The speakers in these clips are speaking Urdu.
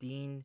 3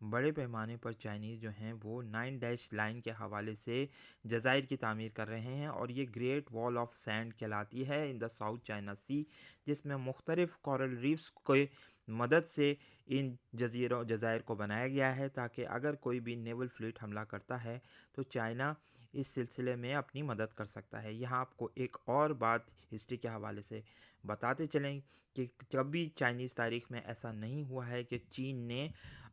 بڑے پیمانے پر چائنیز جو ہیں وہ 9 لائن کے حوالے سے جزائر کی تعمیر کر رہے ہیں، اور یہ گریٹ وال آف سینڈ کہلاتی ہے ان دا ساؤتھ چائنا سی، جس میں مختلف کورل ریفس کے مدد سے ان جزائر کو بنایا گیا ہے، تاکہ اگر کوئی بھی نیول فلیٹ حملہ کرتا ہے تو چائنا اس سلسلے میں اپنی مدد کر سکتا ہے۔ یہاں آپ کو ایک اور بات ہسٹری کے حوالے سے بتاتے چلیں کہ کبھی چائنیز تاریخ میں ایسا نہیں ہوا ہے کہ چین نے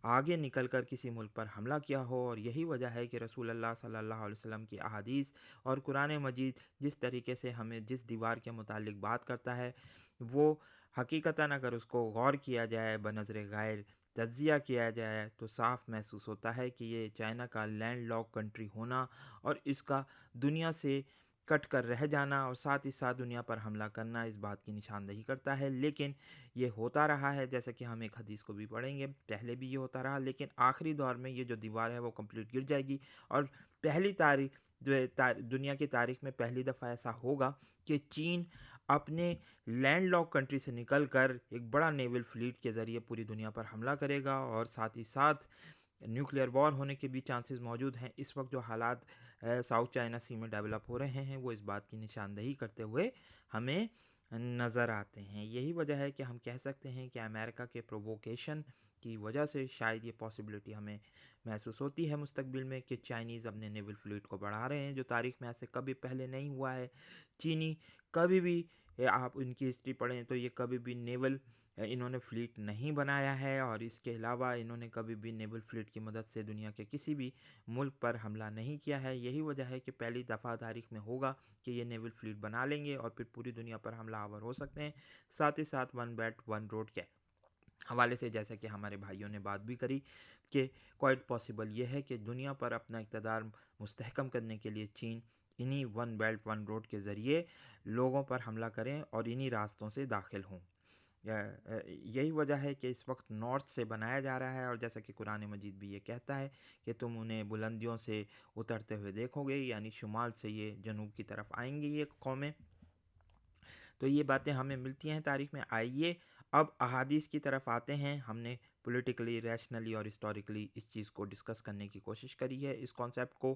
آگے نکل کر کسی ملک پر حملہ کیا ہو، اور یہی وجہ ہے کہ رسول اللہ صلی اللہ علیہ وسلم کی احادیث اور قرآن مجید جس طریقے سے ہمیں جس دیوار کے متعلق بات کرتا ہے، وہ حقیقتاً اگر اس کو غور کیا جائے، بنظر غیر تجزیہ کیا جائے، تو صاف محسوس ہوتا ہے کہ یہ چائنا کا لینڈ لاک کنٹری ہونا اور اس کا دنیا سے کٹ کر رہ جانا اور ساتھ ہی ساتھ دنیا پر حملہ کرنا اس بات کی نشاندہی کرتا ہے۔ لیکن یہ ہوتا رہا ہے، جیسا کہ ہم ایک حدیث کو بھی پڑھیں گے، پہلے بھی یہ ہوتا رہا، لیکن آخری دور میں یہ جو دیوار ہے وہ کمپلیٹ گر جائے گی، اور پہلی تاریخ دنیا کی تاریخ میں پہلی دفعہ ایسا ہوگا کہ چین اپنے لینڈ لاک کنٹری سے نکل کر ایک بڑا نیول فلیٹ کے ذریعے پوری دنیا پر حملہ کرے گا، اور ساتھ ہی ساتھ نیوکلیئر وار ہونے کے بھی چانسز موجود ہیں۔ اس وقت جو حالات ساؤتھ چائنا سی میں ڈیولپ ہو رہے ہیں وہ اس بات کی نشاندہی کرتے ہوئے ہمیں نظر آتے ہیں۔ یہی وجہ ہے کہ ہم کہہ سکتے ہیں کہ امریکہ کے پرووکیشن کی وجہ سے شاید یہ پاسبلٹی ہمیں محسوس ہوتی ہے مستقبل میں کہ چائنیز اپنے نیول فلیٹ کو بڑھا رہے ہیں، جو تاریخ میں ایسے کبھی پہلے نہیں ہوا ہے۔ چینی کبھی بھی آپ ان کی ہسٹری پڑھیں تو یہ کبھی بھی نیول انہوں نے فلیٹ نہیں بنایا ہے، اور اس کے علاوہ انہوں نے کبھی بھی نیول فلیٹ کی مدد سے دنیا کے کسی بھی ملک پر حملہ نہیں کیا ہے۔ یہی وجہ ہے کہ پہلی دفعہ تاریخ میں ہوگا کہ یہ نیول فلیٹ بنا لیں گے اور پھر پوری دنیا پر حملہ آور ہو سکتے ہیں۔ ساتھ ہی ساتھ ون بیلٹ ون روڈ کے حوالے سے جیسا کہ ہمارے بھائیوں نے بات بھی کری کہ کوائٹ پاسبل یہ ہے کہ دنیا پر اپنا اقتدار مستحکم کرنے کے لیے چین انہی ون بیلٹ ون روڈ کے ذریعے لوگوں پر حملہ کریں اور انہی راستوں سے داخل ہوں۔ یہی وجہ ہے کہ اس وقت نارتھ سے بنایا جا رہا ہے، اور جیسا کہ قرآن مجید بھی یہ کہتا ہے کہ تم انہیں بلندیوں سے اترتے ہوئے دیکھو گے، یعنی شمال سے یہ جنوب کی طرف آئیں گی یہ قومیں۔ تو یہ باتیں ہمیں ملتی ہیں تاریخ میں۔ آئیے اب احادیث کی طرف آتے ہیں۔ ہم نے پولیٹیکلی، ریشنلی اور ہسٹوریکلی اس چیز کو ڈسکس کرنے کی کوشش کری ہے، اس کانسیپٹ کو۔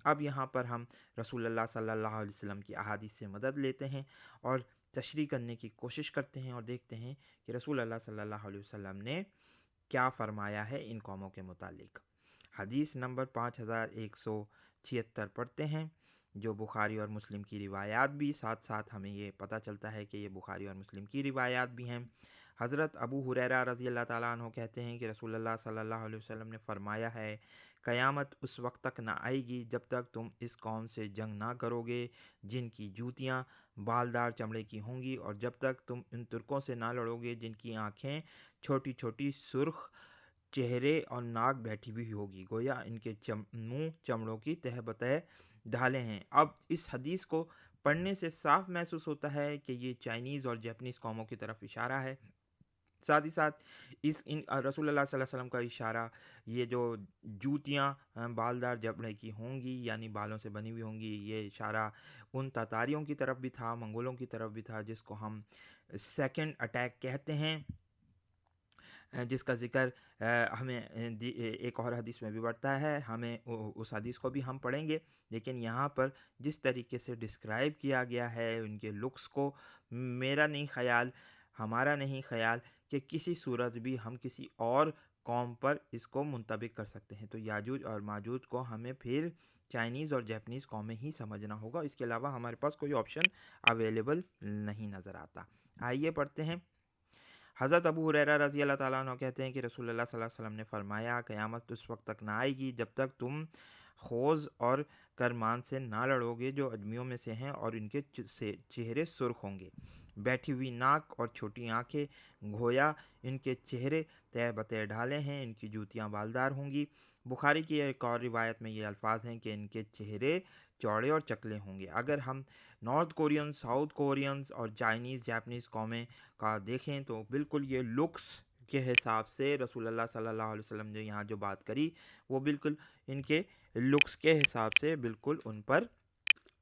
اب یہاں پر ہم رسول اللہ صلی اللہ علیہ وسلم کی احادیث سے مدد لیتے ہیں اور تشریح کرنے کی کوشش کرتے ہیں، اور دیکھتے ہیں کہ رسول اللہ صلی اللہ علیہ وسلم نے کیا فرمایا ہے ان قوموں کے متعلق۔ حدیث نمبر 5176 پڑھتے ہیں، جو بخاری اور مسلم کی روایات بھی ساتھ ساتھ ہمیں یہ پتہ چلتا ہے کہ یہ بخاری اور مسلم کی روایات بھی ہیں۔ حضرت ابو ہریرہ رضی اللہ تعالیٰ عنہ کہتے ہیں کہ رسول اللہ صلی اللہ علیہ وسلم نے فرمایا ہے، قیامت اس وقت تک نہ آئے گی جب تک تم اس قوم سے جنگ نہ کرو گے جن کی جوتیاں بالدار چمڑے کی ہوں گی، اور جب تک تم ان ترکوں سے نہ لڑو گے جن کی آنکھیں چھوٹی چھوٹی سرخ چہرے اور ناک بیٹھی بھی ہوگی، گویا ان کے منہ چمڑوں کی تہ بتہ ڈھالے ہیں۔ اب اس حدیث کو پڑھنے سے صاف محسوس ہوتا ہے کہ یہ چائنیز اور جاپنیز قوموں کی طرف اشارہ ہے۔ ساتھ ہی ساتھ رسول اللہ صلی اللہ علیہ وسلم کا اشارہ یہ جو جوتیاں بالدار چمڑے کی ہوں گی یعنی بالوں سے بنی ہوئی ہوں گی، یہ اشارہ ان تاتاریوں کی طرف بھی تھا، منگولوں کی طرف بھی تھا، جس کو ہم سیکنڈ اٹیک کہتے ہیں، جس کا ذکر ہمیں ایک اور حدیث میں بھی بڑھتا ہے۔ ہمیں اس حدیث کو بھی ہم پڑھیں گے، لیکن یہاں پر جس طریقے سے ڈسکرائب کیا گیا ہے ان کے لکس کو، میرا نہیں خیال، ہمارا نہیں خیال کہ کسی صورت بھی ہم کسی اور قوم پر اس کو منطبق کر سکتے ہیں۔ تو یاجوج اور ماجوج کو ہمیں پھر چائنیز اور جاپنیز قومیں ہی سمجھنا ہوگا، اس کے علاوہ ہمارے پاس کوئی آپشن اویلیبل نہیں نظر آتا۔ آئیے پڑھتے ہیں۔ حضرت ابو ہریرہ رضی اللہ تعالیٰ عنہ کہتے ہیں کہ رسول اللہ صلی اللہ علیہ وسلم نے فرمایا، قیامت اس وقت تک نہ آئے گی جب تک تم خوض اور کرمان سے نہ لڑو گے جو اجمیوں میں سے ہیں، اور ان کے چہرے سرخ ہوں گے، بیٹھی ہوئی ناک اور چھوٹی آنکھیں، گویا ان کے چہرے تہ بتہ ڈھالے ہیں، ان کی جوتیاں بالدار ہوں گی۔ بخاری کی ایک اور روایت میں یہ الفاظ ہیں کہ ان کے چہرے چوڑے اور چکلے ہوں گے۔ اگر ہم نارتھ کورین، ساؤتھ کورینز اور چائنیز جاپنیز قومیں کا دیکھیں تو بالکل یہ لکس کے حساب سے رسول اللہ صلی اللہ علیہ وسلم نے یہاں جو بات کری وہ بالکل ان کے لکس کے حساب سے بالکل ان پر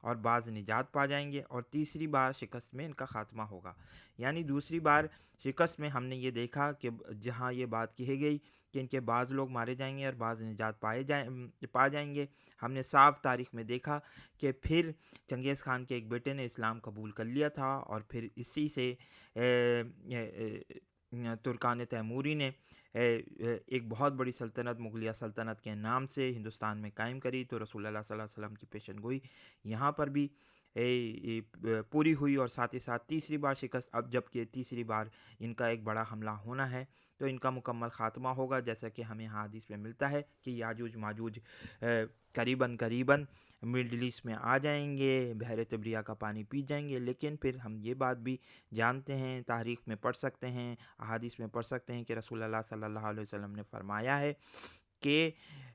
اور بعض نجات پا جائیں گے، اور تیسری بار شکست میں ان کا خاتمہ ہوگا۔ یعنی دوسری بار شکست میں ہم نے یہ دیکھا کہ جہاں یہ بات کہی گئی کہ ان کے بعض لوگ مارے جائیں گے اور بعض نجات پا جائیں گے، ہم نے صاف تاریخ میں دیکھا کہ پھر چنگیز خان کے ایک بیٹے نے اسلام قبول کر لیا تھا، اور پھر اسی سے ترکان تیموری نے ایک بہت بڑی سلطنت مغلیہ سلطنت کے نام سے ہندوستان میں قائم کری۔ تو رسول اللہ صلی اللہ علیہ وسلم کی پیشن گوئی یہاں پر بھی پوری ہوئی، اور ساتھ ہی ساتھ تیسری بار شکست، اب جب کہ تیسری بار ان کا ایک بڑا حملہ ہونا ہے تو ان کا مکمل خاتمہ ہوگا، جیسا کہ ہمیں حدیث میں ملتا ہے کہ یاجوج ماجوج قریباً مڈل ایسٹ میں آ جائیں گے، بحر طبریہ کا پانی پی جائیں گے۔ لیکن پھر ہم یہ بات بھی جانتے ہیں، تاریخ میں پڑھ سکتے ہیں، احادیث میں پڑھ سکتے ہیں کہ رسول اللہ صلی اللہ علیہ وسلم نے فرمایا ہے کہ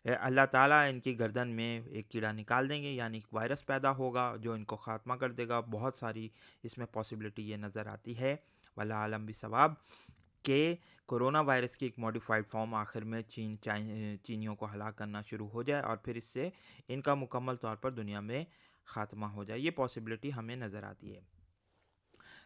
اللہ تعالیٰ ان کی گردن میں ایک کیڑا نکال دیں گے، یعنی ایک وائرس پیدا ہوگا جو ان کو خاتمہ کر دے گا۔ بہت ساری اس میں پاسبلٹی یہ نظر آتی ہے، واللہ عالم بالصواب، کہ کرونا وائرس کی ایک ماڈیفائڈ فارم آخر میں چینیوں کو ہلاک کرنا شروع ہو جائے، اور پھر اس سے ان کا مکمل طور پر دنیا میں خاتمہ ہو جائے۔ یہ پاسبلٹی ہمیں نظر آتی ہے۔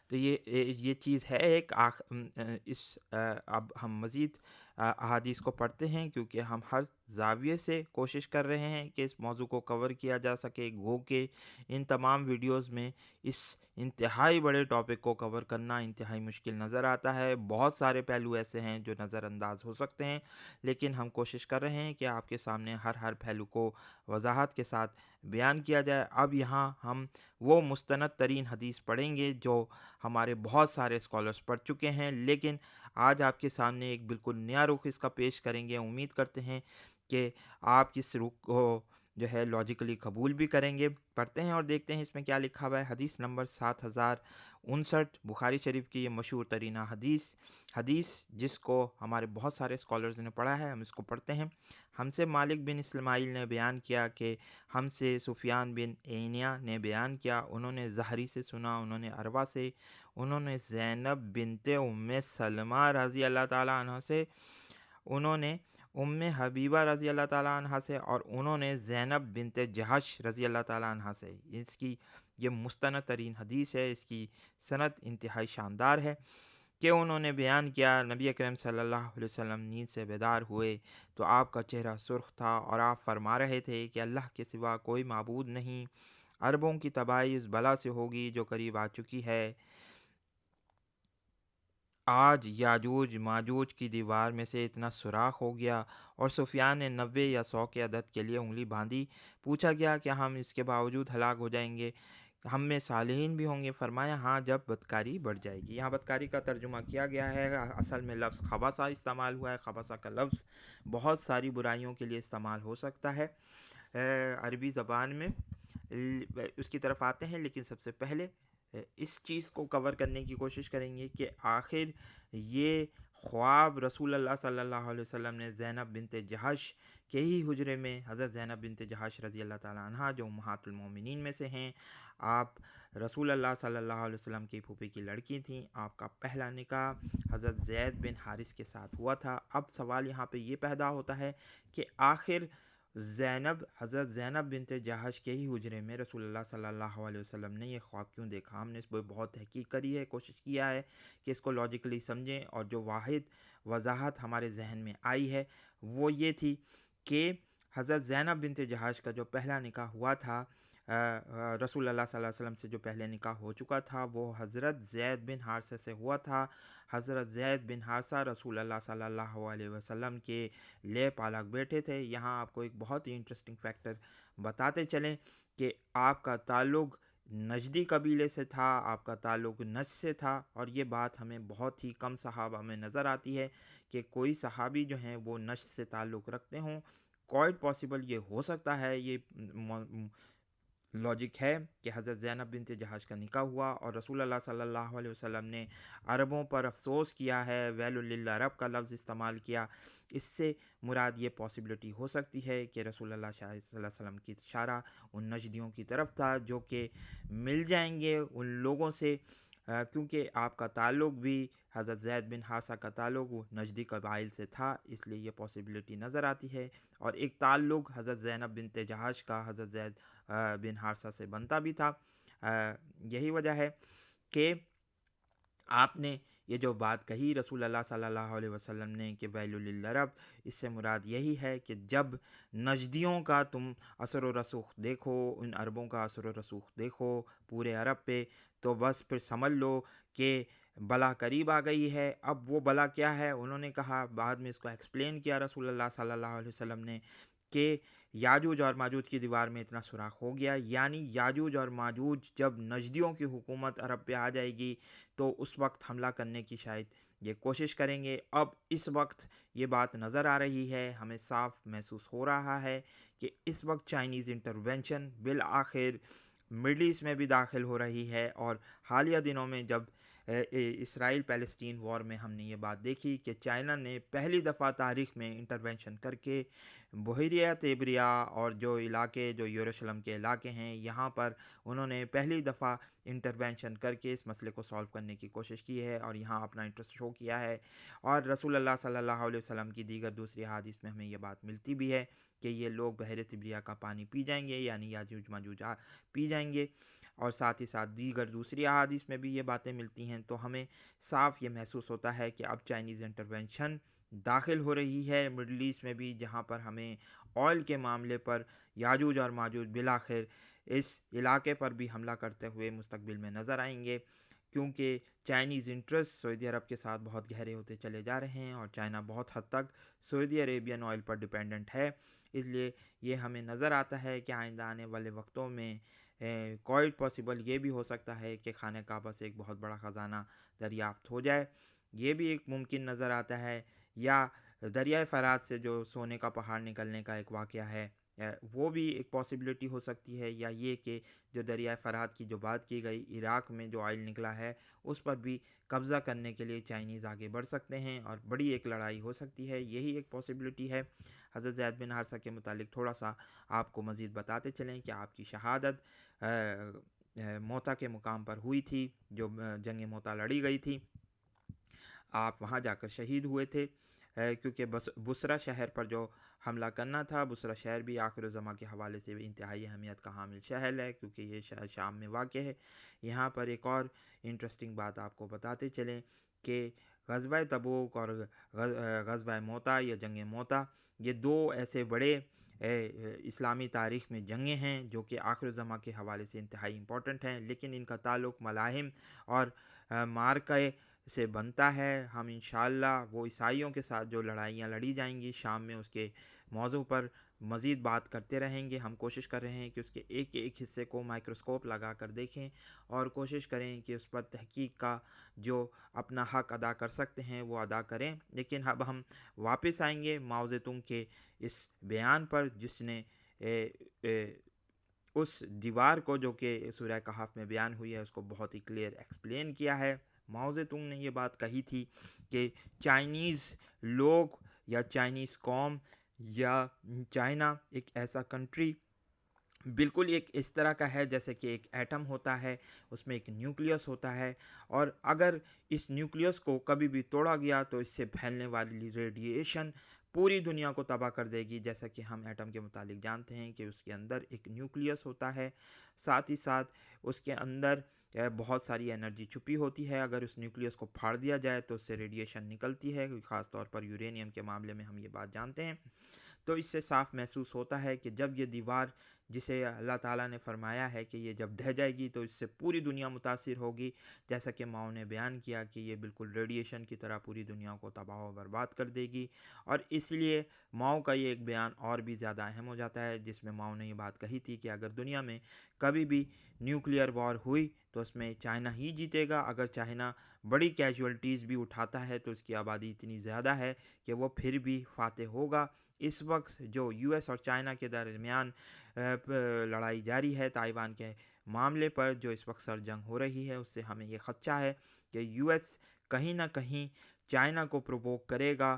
تو یہ چیز ہے ایک اب ہم مزید احادیث کو پڑھتے ہیں، کیونکہ ہم ہر زاویے سے کوشش کر رہے ہیں کہ اس موضوع کو کور کیا جا سکے، گو کہ ان تمام ویڈیوز میں اس انتہائی بڑے ٹاپک کو کور کرنا انتہائی مشکل نظر آتا ہے۔ بہت سارے پہلو ایسے ہیں جو نظر انداز ہو سکتے ہیں، لیکن ہم کوشش کر رہے ہیں کہ آپ کے سامنے ہر پہلو کو وضاحت کے ساتھ بیان کیا جائے۔ اب یہاں ہم وہ مستند ترین حدیث پڑھیں گے جو ہمارے بہت سارے اسکالرز پڑھ چکے ہیں، لیکن آج آپ کے سامنے ایک بالکل نیا رخ اس کا پیش کریں گے۔ امید کرتے ہیں کہ آپ اس رخ کو جو ہے لاجیکلی قبول بھی کریں گے۔ پڑھتے ہیں اور دیکھتے ہیں اس میں کیا لکھا ہوا ہے۔ حدیث نمبر 7059، بخاری شریف کی یہ مشہور ترین حدیث جس کو ہمارے بہت سارے اسکالرز نے پڑھا ہے، ہم اس کو پڑھتے ہیں۔ ہم سے مالک بن اسماعیل نے بیان کیا کہ ہم سے سفیان بن عینیہ نے بیان کیا، انہوں نے زہری سے سنا، انہوں نے عروہ سے، انہوں نے زینب بنت ام سلمہ رضی اللہ تعالیٰ عنہ سے، انہوں نے ام حبیبہ رضی اللہ تعالیٰ عنہ سے، اور انہوں نے زینب بنت جہش رضی اللہ تعالیٰ عنہ سے۔ اس کی یہ مستند ترین حدیث ہے، اس کی سند انتہائی شاندار ہے کہ انہوں نے بیان کیا، نبی اکرم صلی اللہ علیہ وسلم نیند سے بیدار ہوئے تو آپ کا چہرہ سرخ تھا، اور آپ فرما رہے تھے کہ اللہ کے سوا کوئی معبود نہیں، عربوں کی تباہی اس بلا سے ہوگی جو قریب آ چکی ہے۔ آج یاجوج ماجوج کی دیوار میں سے اتنا سوراخ ہو گیا، اور سفیان نے 90 یا 100 کے عدد کے لیے انگلی باندھی۔ پوچھا گیا کہ ہم اس کے باوجود ہلاک ہو جائیں گے، ہم میں صالحین بھی ہوں گے؟ فرمایا ہاں، جب بدکاری بڑھ جائے گی۔ یہاں بدکاری کا ترجمہ کیا گیا ہے، اصل میں لفظ خبثہ استعمال ہوا ہے۔ خبثہ کا لفظ بہت ساری برائیوں کے لیے استعمال ہو سکتا ہے عربی زبان میں، اس کی طرف آتے ہیں، لیکن سب سے پہلے اس چیز کو کور کرنے کی کوشش کریں گے کہ آخر یہ خواب رسول اللہ صلی اللہ علیہ وسلم نے زینب بنت جہش کے ہی حجرے میں، حضرت زینب بنت جہش رضی اللہ تعالیٰ عنہ جو امہات المومنین میں سے ہیں، آپ رسول اللہ صلی اللہ علیہ وسلم کی پھوپھی کی لڑکی تھیں، آپ کا پہلا نکاح حضرت زید بن حارث کے ساتھ ہوا تھا۔ اب سوال یہاں پہ یہ پیدا ہوتا ہے کہ آخر حضرت زینب بنت جہش کے ہی حجرے میں رسول اللہ صلی اللہ علیہ وسلم نے یہ خواب کیوں دیکھا؟ ہم نے اس پہ بہت تحقیق کری ہے، کوشش کیا ہے کہ اس کو لاجیکلی سمجھیں، اور جو واحد وضاحت ہمارے ذہن میں آئی ہے وہ یہ تھی کہ حضرت زینب بنت جہش کا جو پہلا نکاح ہوا تھا، رسول اللہ صلی اللہ علیہ وسلم سے جو پہلے نکاح ہو چکا تھا، وہ حضرت زید بن حارثہ سے ہوا تھا۔ حضرت زید بن حارثہ رسول اللہ صلی اللہ علیہ وسلم کے لے پالک بیٹے تھے۔ یہاں آپ کو ایک بہت ہی انٹرسٹنگ فیکٹر بتاتے چلیں کہ آپ کا تعلق نجدی قبیلے سے تھا، آپ کا تعلق نجد سے تھا، اور یہ بات ہمیں بہت ہی کم صحابہ میں نظر آتی ہے کہ کوئی صحابی جو ہیں وہ نجد سے تعلق رکھتے ہوں۔ کوائٹ پاسبل یہ ہو سکتا ہے، یہ لاجک ہے کہ حضرت زینب بنت جہش کا نکاح ہوا، اور رسول اللہ صلی اللہ علیہ وسلم نے عربوں پر افسوس کیا ہے، ویل للعرب کا لفظ استعمال کیا۔ اس سے مراد یہ پاسبلٹی ہو سکتی ہے کہ رسول اللہ صلی اللہ علیہ وسلم کی اشارہ ان نجدیوں کی طرف تھا جو کہ مل جائیں گے ان لوگوں سے کیونکہ آپ کا تعلق بھی حضرت زید بن حارثہ کا تعلق وہ نجدی قبائل سے تھا، اس لیے یہ پاسبلٹی نظر آتی ہے، اور ایک تعلق حضرت زینب بنت جہش کا حضرت زید بن حارثہ سے بنتا بھی تھا۔ یہی وجہ ہے کہ آپ نے یہ جو بات کہی رسول اللہ صلی اللہ علیہ وسلم نے کہ ویل للعرب، اس سے مراد یہی ہے کہ جب نجدیوں کا تم اثر و رسوخ دیکھو، ان عربوں کا اثر و رسوخ دیکھو پورے عرب پہ، تو بس پھر سمجھ لو کہ بلا قریب آ گئی ہے۔ اب وہ بلا کیا ہے؟ انہوں نے کہا، بعد میں اس کو ایکسپلین کیا رسول اللہ صلی اللہ علیہ وسلم نے، کہ یاجوج اور ماجوج کی دیوار میں اتنا سوراخ ہو گیا، یعنی یاجوج اور ماجوج جب نجدیوں کی حکومت عرب پہ آ جائے گی تو اس وقت حملہ کرنے کی شاید یہ کوشش کریں گے۔ اب اس وقت یہ بات نظر آ رہی ہے، ہمیں صاف محسوس ہو رہا ہے کہ اس وقت چائنیز انٹرونشن بالآخر مڈل ایسٹ میں بھی داخل ہو رہی ہے، اور حالیہ دنوں میں جب اسرائیل پیلسٹین وار میں ہم نے یہ بات دیکھی کہ چائنا نے پہلی دفعہ تاریخ میں انٹرونشن کر کے بحیرہ تیبریا اور جو علاقے جو یروشلم کے علاقے ہیں یہاں پر انہوں نے پہلی دفعہ انٹرونشن کر کے اس مسئلے کو سالو کرنے کی کوشش کی ہے، اور یہاں اپنا انٹرسٹ شو کیا ہے۔ اور رسول اللہ صلی اللہ علیہ وسلم کی دیگر دوسری احادیث میں ہمیں یہ بات ملتی بھی ہے کہ یہ لوگ بحیرہ تیبریا کا پانی پی جائیں گے، یعنی یاجوج ماجوج پی جائیں گے، اور ساتھ ہی ساتھ دیگر دوسری احادیث میں بھی یہ باتیں ملتی ہیں۔ تو ہمیں صاف یہ محسوس ہوتا ہے کہ اب چائنیز انٹرونشن داخل ہو رہی ہے مڈل ایسٹ میں بھی، جہاں پر ہمیں آئل کے معاملے پر یاجوج اور ماجوج بالآخر اس علاقے پر بھی حملہ کرتے ہوئے مستقبل میں نظر آئیں گے، کیونکہ چائنیز انٹرسٹ سعودی عرب کے ساتھ بہت گہرے ہوتے چلے جا رہے ہیں، اور چائنا بہت حد تک سعودی عربین آئل پر ڈیپینڈنٹ ہے۔ اس لیے یہ ہمیں نظر آتا ہے کہ آئندہ آنے والے وقتوں میں کوائٹ پاسبل یہ بھی ہو سکتا ہے کہ خانہ کعبہ سے ایک بہت بڑا خزانہ دریافت ہو جائے، یہ بھی ایک ممکن نظر آتا ہے، یا دریائے فرات سے جو سونے کا پہاڑ نکلنے کا ایک واقعہ ہے وہ بھی ایک پاسبلٹی ہو سکتی ہے، یا یہ کہ جو دریائے فرات کی جو بات کی گئی عراق میں جو آئل نکلا ہے اس پر بھی قبضہ کرنے کے لیے چائنیز آگے بڑھ سکتے ہیں اور بڑی ایک لڑائی ہو سکتی ہے، یہی ایک پاسبلٹی ہے۔ حضرت زید بن حارثہ کے متعلق تھوڑا سا آپ کو مزید بتاتے چلیں کہ آپ کی شہادت موتا کے مقام پر ہوئی تھی، جو جنگ موتا لڑی گئی تھی، آپ وہاں جا کر شہید ہوئے تھے، کیونکہ بصرہ شہر پر جو حملہ کرنا تھا، بصرہ شہر بھی آخر الزماں کے حوالے سے انتہائی اہمیت کا حامل شہر ہے، کیونکہ یہ شہر شام میں واقع ہے۔ یہاں پر ایک اور انٹرسٹنگ بات آپ کو بتاتے چلیں کہ غزوہ تبوک اور غزوہ موتا یا جنگ موتا، یہ دو ایسے بڑے اسلامی تاریخ میں جنگیں ہیں جو کہ آخر الزماں کے حوالے سے انتہائی امپورٹنٹ ہیں، لیکن ان کا تعلق ملاحم اور مارکے سے بنتا ہے۔ ہم انشاءاللہ وہ عیسائیوں کے ساتھ جو لڑائیاں لڑی جائیں گی شام میں، اس کے موضوع پر مزید بات کرتے رہیں گے۔ ہم کوشش کر رہے ہیں کہ اس کے ایک ایک حصے کو مائکروسکوپ لگا کر دیکھیں، اور کوشش کریں کہ اس پر تحقیق کا جو اپنا حق ادا کر سکتے ہیں وہ ادا کریں۔ لیکن اب ہم واپس آئیں گے ماؤ زیتونگ کے اس بیان پر، جس نے اس دیوار کو جو کہ سورہ کہف میں بیان ہوئی ہے اس کو بہت ہی کلیئر ایکسپلین کیا ہے۔ ماؤ زیتونگ نے یہ بات کہی تھی کہ چائنیز لوگ یا چائنیز قوم یا چائنا ایک ایسا کنٹری بالکل ایک اس طرح کا ہے جیسے کہ ایک ایٹم ہوتا ہے، اس میں ایک نیوکلیس ہوتا ہے، اور اگر اس نیوکلیس کو کبھی بھی توڑا گیا تو اس سے پھیلنے والی ریڈیئیشن پوری دنیا کو تباہ کر دے گی۔ جیسا کہ ہم ایٹم کے متعلق جانتے ہیں کہ اس کے اندر ایک نیوکلیس ہوتا ہے، ساتھ ہی ساتھ اس کے اندر بہت ساری انرجی چھپی ہوتی ہے، اگر اس نیوکلیس کو پھاڑ دیا جائے تو اس سے ریڈیئیشن نکلتی ہے، خاص طور پر یورینیم کے معاملے میں ہم یہ بات جانتے ہیں۔ تو اس سے صاف محسوس ہوتا ہے کہ جب یہ دیوار، جسے اللہ تعالیٰ نے فرمایا ہے کہ یہ جب ڈھہ جائے گی تو اس سے پوری دنیا متاثر ہوگی، جیسا کہ ماؤ نے بیان کیا کہ یہ بالکل ریڈیئیشن کی طرح پوری دنیا کو تباہ و برباد کر دے گی، اور اس لیے ماؤ کا یہ ایک بیان اور بھی زیادہ اہم ہو جاتا ہے، جس میں ماؤ نے یہ بات کہی تھی کہ اگر دنیا میں کبھی بھی نیوکلیئر وار ہوئی تو اس میں چائنا ہی جیتے گا، اگر چائنا بڑی کیجولٹیز بھی اٹھاتا ہے تو اس کی آبادی اتنی زیادہ ہے کہ وہ پھر بھی فاتح ہوگا۔ اس وقت جو یو ایس اور چائنا کے درمیان لڑائی جاری ہے تائیوان کے معاملے پر، جو اس وقت سر جنگ ہو رہی ہے، اس سے ہمیں یہ خدشہ ہے کہ یو ایس کہیں نہ کہیں چائنا کو پرووک کرے گا،